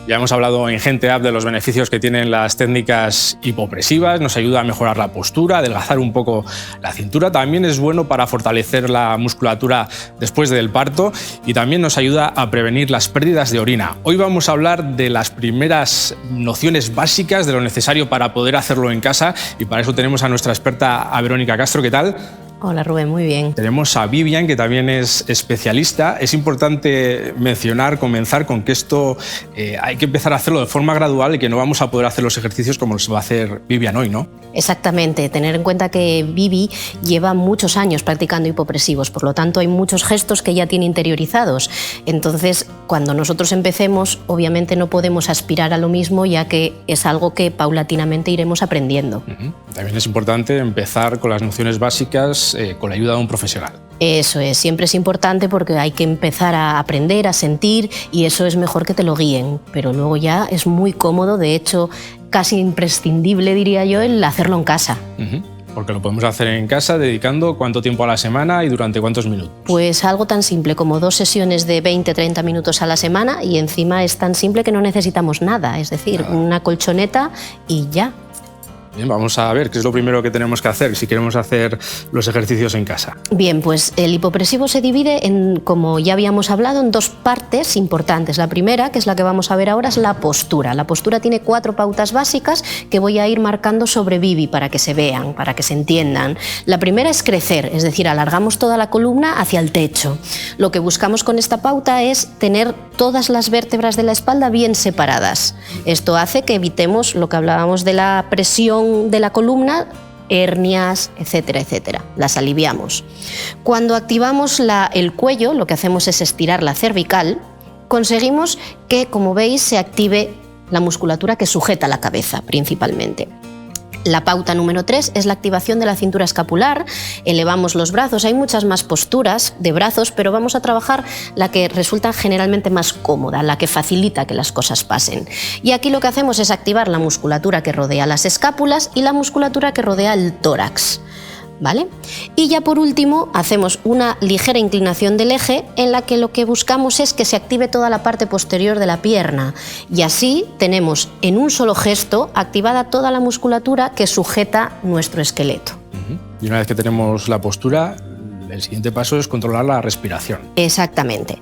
Ya hemos hablado en Gente App de los beneficios que tienen las técnicas hipopresivas, nos ayuda a mejorar la postura, a adelgazar un poco la cintura, también es bueno para fortalecer la musculatura después del parto y también nos ayuda a prevenir las pérdidas de orina. Hoy vamos a hablar de las primeras nociones básicas de lo necesario para poder hacerlo en casa y para eso tenemos a nuestra experta, a Verónica Castro. ¿Qué tal? Hola Rubén, muy bien. Tenemos a Vivian, que también es especialista. Es importante comenzar con que esto hay que empezar a hacerlo de forma gradual y que no vamos a poder hacer los ejercicios como los va a hacer Vivian hoy, ¿no? Exactamente, tener en cuenta que Vivi lleva muchos años practicando hipopresivos, por lo tanto hay muchos gestos que ya tiene interiorizados. Entonces, cuando nosotros empecemos, obviamente no podemos aspirar a lo mismo, ya que es algo que paulatinamente iremos aprendiendo. También es importante empezar con las nociones básicas con la ayuda de un profesional. Eso es, siempre es importante porque hay que empezar a aprender, a sentir, y eso es mejor que te lo guíen, pero luego ya es muy cómodo, de hecho casi imprescindible diría yo el hacerlo en casa. Porque lo podemos hacer en casa dedicando ¿cuánto tiempo a la semana y durante cuántos minutos? Pues algo tan simple como 2 sesiones de 20-30 minutos a la semana, y encima es tan simple que no necesitamos nada, es decir, una colchoneta y ya. Bien, vamos a ver qué es lo primero que tenemos que hacer si queremos hacer los ejercicios en casa. Bien, pues el hipopresivo se divide en, como ya habíamos hablado, en 2 partes importantes. La primera, que es la que vamos a ver ahora, es la postura. La postura tiene 4 pautas básicas que voy a ir marcando sobre Vivi para que se vean, para que se entiendan. La primera es crecer, es decir, alargamos toda la columna hacia el techo. Lo que buscamos con esta pauta es tener todas las vértebras de la espalda bien separadas. Esto hace que evitemos lo que hablábamos de la presión de la columna, hernias, etcétera, etcétera. Las aliviamos. Cuando activamos el cuello, lo que hacemos es estirar la cervical, conseguimos que, como veis, se active la musculatura que sujeta la cabeza principalmente. La pauta número 3 es la activación de la cintura escapular, elevamos los brazos, hay muchas más posturas de brazos, pero vamos a trabajar la que resulta generalmente más cómoda, la que facilita que las cosas pasen. Y aquí lo que hacemos es activar la musculatura que rodea las escápulas y la musculatura que rodea el tórax. ¿Vale? Y ya por último hacemos una ligera inclinación del eje en la que lo que buscamos es que se active toda la parte posterior de la pierna y así tenemos en un solo gesto activada toda la musculatura que sujeta nuestro esqueleto. Y una vez que tenemos la postura, el siguiente paso es controlar la respiración. Exactamente.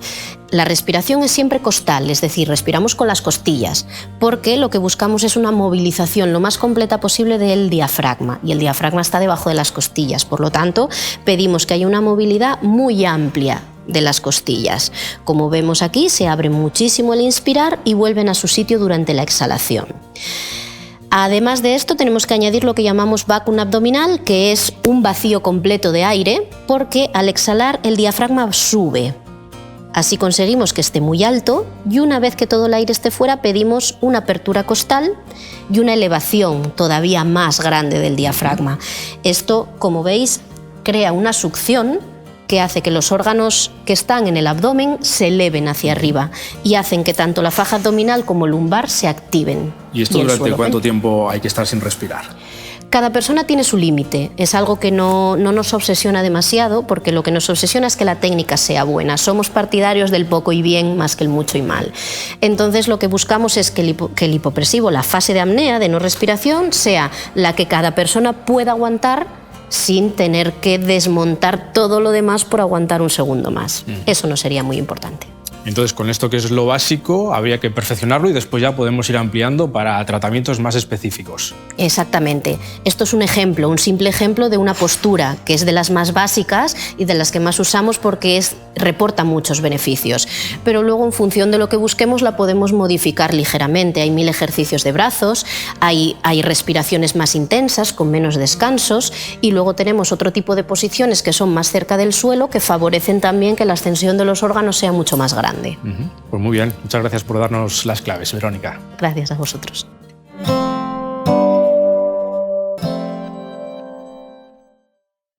La respiración es siempre costal, es decir, respiramos con las costillas, porque lo que buscamos es una movilización lo más completa posible del diafragma, y el diafragma está debajo de las costillas, por lo tanto, pedimos que haya una movilidad muy amplia de las costillas. Como vemos aquí, se abre muchísimo al inspirar y vuelven a su sitio durante la exhalación. Además de esto, tenemos que añadir lo que llamamos vacuum abdominal, que es un vacío completo de aire, porque al exhalar el diafragma sube. Así conseguimos que esté muy alto y una vez que todo el aire esté fuera pedimos una apertura costal y una elevación todavía más grande del diafragma. Esto, como veis, crea una succión que hace que los órganos que están en el abdomen se eleven hacia arriba y hacen que tanto la faja abdominal como lumbar se activen. ¿Y esto durante cuánto tiempo hay que estar sin respirar? Cada persona tiene su límite, es algo que no nos obsesiona demasiado porque lo que nos obsesiona es que la técnica sea buena. Somos partidarios del poco y bien más que el mucho y mal. Entonces lo que buscamos es que el hipopresivo, la fase de apnea, de no respiración, sea la que cada persona pueda aguantar sin tener que desmontar todo lo demás por aguantar un segundo más. Eso no sería muy importante. Entonces, con esto que es lo básico, habría que perfeccionarlo y después ya podemos ir ampliando para tratamientos más específicos. Exactamente. Esto es un ejemplo, un simple ejemplo de una postura que es de las más básicas y de las que más usamos porque reporta muchos beneficios. Pero luego, en función de lo que busquemos, la podemos modificar ligeramente. Hay 1000 ejercicios de brazos, hay respiraciones más intensas, con menos descansos, y luego tenemos otro tipo de posiciones que son más cerca del suelo, que favorecen también que la ascensión de los órganos sea mucho más grande. Pues muy bien, muchas gracias por darnos las claves, Verónica. Gracias a vosotros.